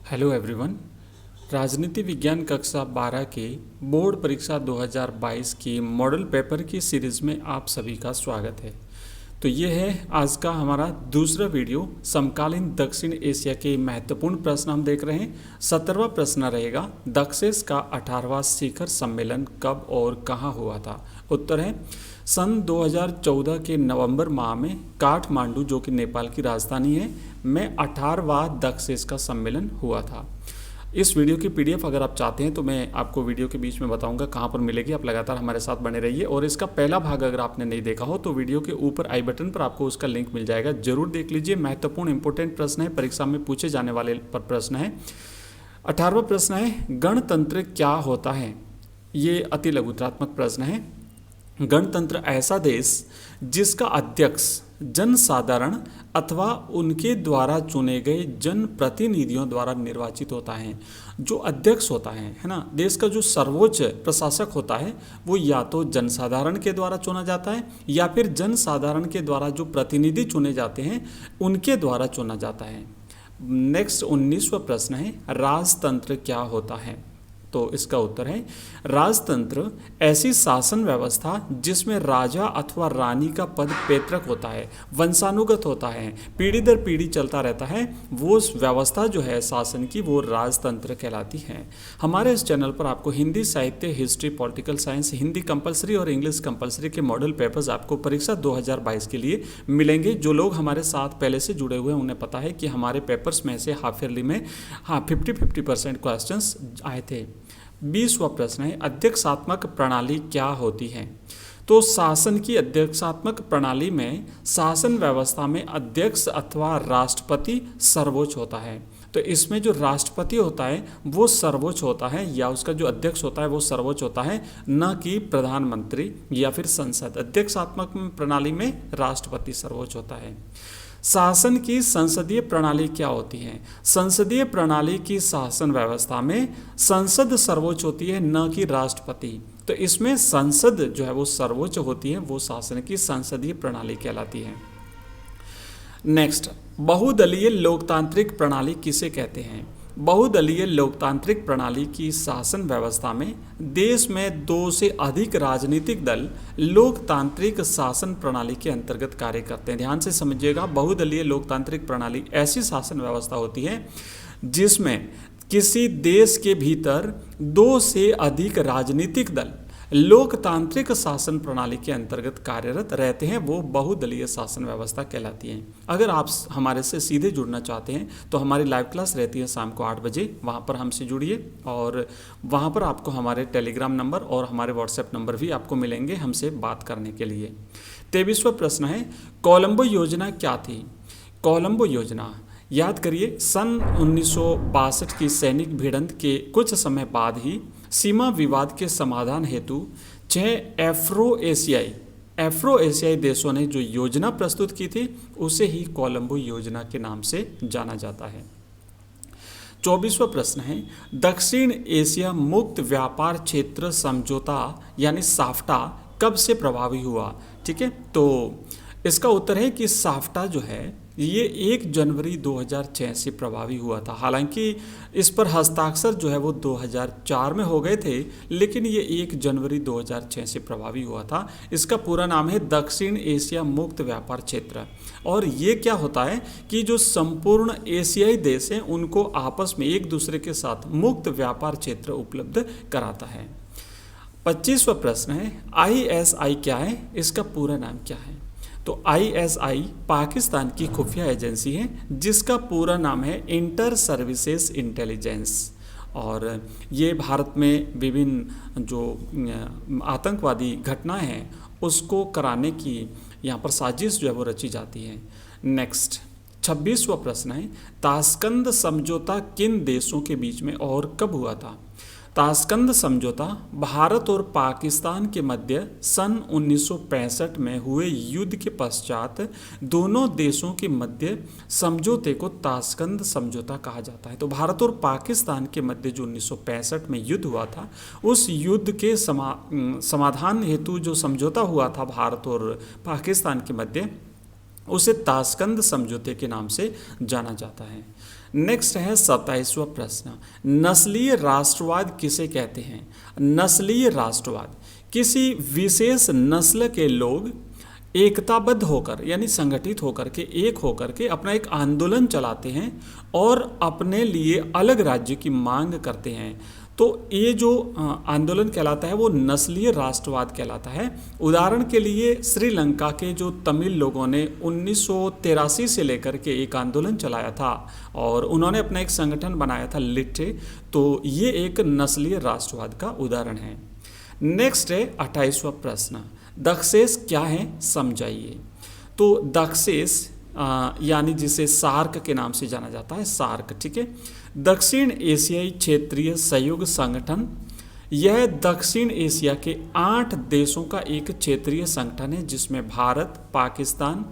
Hello everyone. राजनीति विज्ञान कक्षा 12 के बोर्ड परीक्षा 2022 की मॉडल पेपर की सीरीज़ में आप सभी का स्वागत है। तो ये है आज का हमारा दूसरा वीडियो। समकालीन दक्षिण एशिया के महत्वपूर्ण प्रश्न हम देख रहे हैं। 17वां प्रश्न रहेगा, दक्षेस का 18वां शिखर सम्मेलन कब और कहाँ हुआ था। उत्तर है सन 2014 के नवंबर माह में काठमांडू, जो कि नेपाल की राजधानी है, में 18वां दक्षेस का सम्मेलन हुआ था। इस वीडियो की पीडीएफ अगर आप चाहते हैं तो मैं आपको वीडियो के बीच में बताऊंगा कहाँ पर मिलेगी। आप लगातार हमारे साथ बने रहिए और इसका पहला भाग अगर आपने नहीं देखा हो तो वीडियो के ऊपर आई बटन पर आपको उसका लिंक मिल जाएगा, जरूर देख लीजिए। महत्वपूर्ण इंपॉर्टेंट प्रश्न है, परीक्षा में पूछे जाने वाले प्रश्न है। 18वां प्रश्न है, गणतंत्र क्या होता है। ये अति लघुत्रात्मक प्रश्न है। गणतंत्र ऐसा देश जिसका अध्यक्ष जनसाधारण अथवा उनके द्वारा चुने गए जनप्रतिनिधियों द्वारा निर्वाचित होता है। जो अध्यक्ष होता है ना, देश का जो सर्वोच्च प्रशासक होता है, वो या तो जनसाधारण के द्वारा चुना जाता है या फिर जनसाधारण के द्वारा जो प्रतिनिधि चुने जाते हैं उनके द्वारा चुना जाता है। नेक्स्ट 19वां प्रश्न है, राजतंत्र क्या होता है। तो इसका उत्तर है, राजतंत्र ऐसी शासन व्यवस्था जिसमें राजा अथवा रानी का पद पैतृक होता है, वंशानुगत होता है, पीढ़ी दर पीढ़ी चलता रहता है, वो व्यवस्था जो है शासन की, वो राजतंत्र कहलाती है। हमारे इस चैनल पर आपको हिंदी साहित्य, history, political science, Hindi compulsory और इंग्लिश कंपलसरी के मॉडल पेपर्स आपको परीक्षा 2022 के लिए मिलेंगे। जो लोग हमारे साथ पहले से जुड़े हुए हैं उन्हें पता है कि हमारे पेपर्स में से हाफ ईयरली में 50% क्वेश्चंस आए थे। 20वां प्रश्न है, अध्यक्षात्मक प्रणाली क्या होती है। तो शासन की अध्यक्षात्मक प्रणाली में शासन व्यवस्था में अध्यक्ष अथवा राष्ट्रपति सर्वोच्च होता है। तो इसमें जो राष्ट्रपति होता है वो सर्वोच्च होता है, या उसका जो अध्यक्ष होता है वो सर्वोच्च होता है, न कि प्रधानमंत्री या फिर संसद। अध्यक्षात्मक प्रणाली में राष्ट्रपति सर्वोच्च होता है। शासन की संसदीय प्रणाली क्या होती है। संसदीय प्रणाली की शासन व्यवस्था में संसद सर्वोच्च होती है, न कि राष्ट्रपति। तो इसमें संसद जो है वो सर्वोच्च होती है, वो शासन की संसदीय प्रणाली कहलाती है। नेक्स्ट, बहुदलीय लोकतांत्रिक प्रणाली किसे कहते हैं। बहुदलीय लोकतांत्रिक प्रणाली की शासन व्यवस्था में देश में 2 से अधिक राजनीतिक दल लोकतांत्रिक शासन प्रणाली के अंतर्गत कार्य करते हैं। ध्यान से समझिएगा, बहुदलीय लोकतांत्रिक प्रणाली ऐसी शासन व्यवस्था होती है जिसमें किसी देश के भीतर 2 से अधिक राजनीतिक दल लोकतांत्रिक शासन प्रणाली के अंतर्गत कार्यरत रहते हैं, वो बहुदलीय शासन व्यवस्था कहलाती है। अगर आप हमारे से सीधे जुड़ना चाहते हैं तो हमारी लाइव क्लास रहती है शाम को 8 बजे, वहाँ पर हमसे जुड़िए और वहाँ पर आपको हमारे टेलीग्राम नंबर और हमारे व्हाट्सएप नंबर भी आपको मिलेंगे हमसे बात करने के लिए। 23वां प्रश्न है, कोलंबो योजना क्या थी। कोलंबो योजना याद करिए, सन 1962 की सैनिक भिड़ंत के कुछ समय बाद ही सीमा विवाद के समाधान हेतु 6 एफ्रो एशियाई देशों ने जो योजना प्रस्तुत की थी उसे ही कोलंबो योजना के नाम से जाना जाता है। 24वां प्रश्न है, दक्षिण एशिया मुक्त व्यापार क्षेत्र समझौता यानी साफ्टा कब से प्रभावी हुआ। ठीक है, तो इसका उत्तर है कि साफ्टा जो है ये 1 जनवरी 2006 से प्रभावी हुआ था। हालांकि इस पर हस्ताक्षर जो है वो 2004 में हो गए थे, लेकिन ये 1 जनवरी 2006 से प्रभावी हुआ था। इसका पूरा नाम है दक्षिण एशिया मुक्त व्यापार क्षेत्र। और ये क्या होता है कि जो संपूर्ण एशियाई देश हैं उनको आपस में एक दूसरे के साथ मुक्त व्यापार क्षेत्र उपलब्ध कराता है। 25वां प्रश्न है, ISI क्या है, इसका पूरा नाम क्या है। तो ISI पाकिस्तान की खुफिया एजेंसी है जिसका पूरा नाम है इंटर सर्विसेज इंटेलिजेंस, और ये भारत में विभिन्न जो आतंकवादी घटनाएं हैं उसको कराने की यहाँ पर साजिश जो है वो रची जाती है। नेक्स्ट 26वां प्रश्न है, ताशकंद समझौता किन देशों के बीच में और कब हुआ था। ताशकंद समझौता भारत और पाकिस्तान के मध्य सन 1965 में हुए युद्ध के पश्चात दोनों देशों के मध्य समझौते को ताशकंद समझौता कहा जाता है। तो भारत और पाकिस्तान के मध्य जो 1965 में युद्ध हुआ था, उस युद्ध के समाधान हेतु जो समझौता हुआ था भारत और पाकिस्तान के मध्य, उसे ताशकंद समझौते के नाम से जाना जाता है। नेक्स्ट है 27वां प्रश्न, नस्लीय राष्ट्रवाद किसे कहते हैं? नस्लीय राष्ट्रवाद किसी विशेष नस्ल के लोग एकताबद्ध होकर यानी संगठित होकर के एक होकर के अपना एक आंदोलन चलाते हैं और अपने लिए अलग राज्य की मांग करते हैं। तो ये जो आंदोलन कहलाता है वो नस्लीय राष्ट्रवाद कहलाता है। उदाहरण के लिए श्रीलंका के जो तमिल लोगों ने 1983 से लेकर के एक आंदोलन चलाया था और उन्होंने अपना एक संगठन बनाया था लिट्टे, तो ये एक नस्लीय राष्ट्रवाद का उदाहरण है। नेक्स्ट है 28वां प्रश्न, दक्षेश क्या है समझाइए। तो दक्षेश यानी जिसे सार्क के नाम से जाना जाता है, सार्क, ठीक है, दक्षिण एशियाई क्षेत्रीय सहयोग संगठन। यह दक्षिण एशिया के 8 देशों का एक क्षेत्रीय संगठन है जिसमें भारत, पाकिस्तान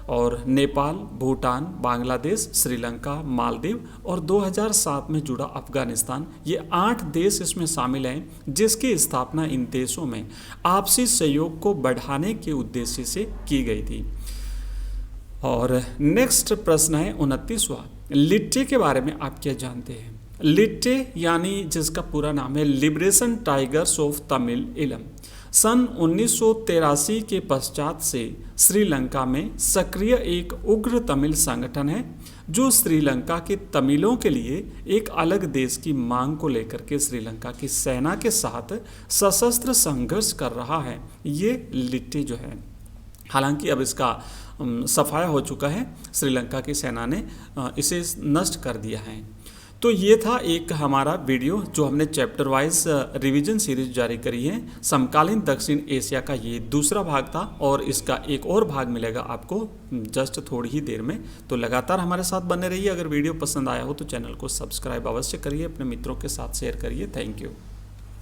और नेपाल, भूटान, बांग्लादेश, श्रीलंका, मालदीव और 2007 में जुड़ा अफगानिस्तान, ये 8 देश इसमें शामिल हैं, जिसकी स्थापना इन देशों में आपसी सहयोग को बढ़ाने के उद्देश्य से की गई थी। और नेक्स्ट प्रश्न है 29वां, लिट्टे के बारे में आप क्या जानते हैं? लिट्टे यानी जिसका पूरा नाम है लिबरेशन टाइगर्स ऑफ तमिल इलम, सन 1983 के पश्चात से श्रीलंका में सक्रिय एक उग्र तमिल संगठन है जो श्रीलंका के तमिलों के लिए एक अलग देश की मांग को लेकर के श्रीलंका की सेना के साथ सशस्त्र संघर्ष कर रहा है। ये लिट्टे जो है, हालांकि अब इसका सफाया हो चुका है, श्रीलंका की सेना ने इसे नष्ट कर दिया है। तो ये था एक हमारा वीडियो जो हमने चैप्टर वाइज रिवीजन सीरीज जारी करी है। समकालीन दक्षिण एशिया का ये दूसरा भाग था और इसका एक और भाग मिलेगा आपको जस्ट थोड़ी ही देर में। तो लगातार हमारे साथ बने रहिए। अगर वीडियो पसंद आया हो तो चैनल को सब्सक्राइब अवश्य करिए, अपने मित्रों के साथ शेयर करिए। Thank you.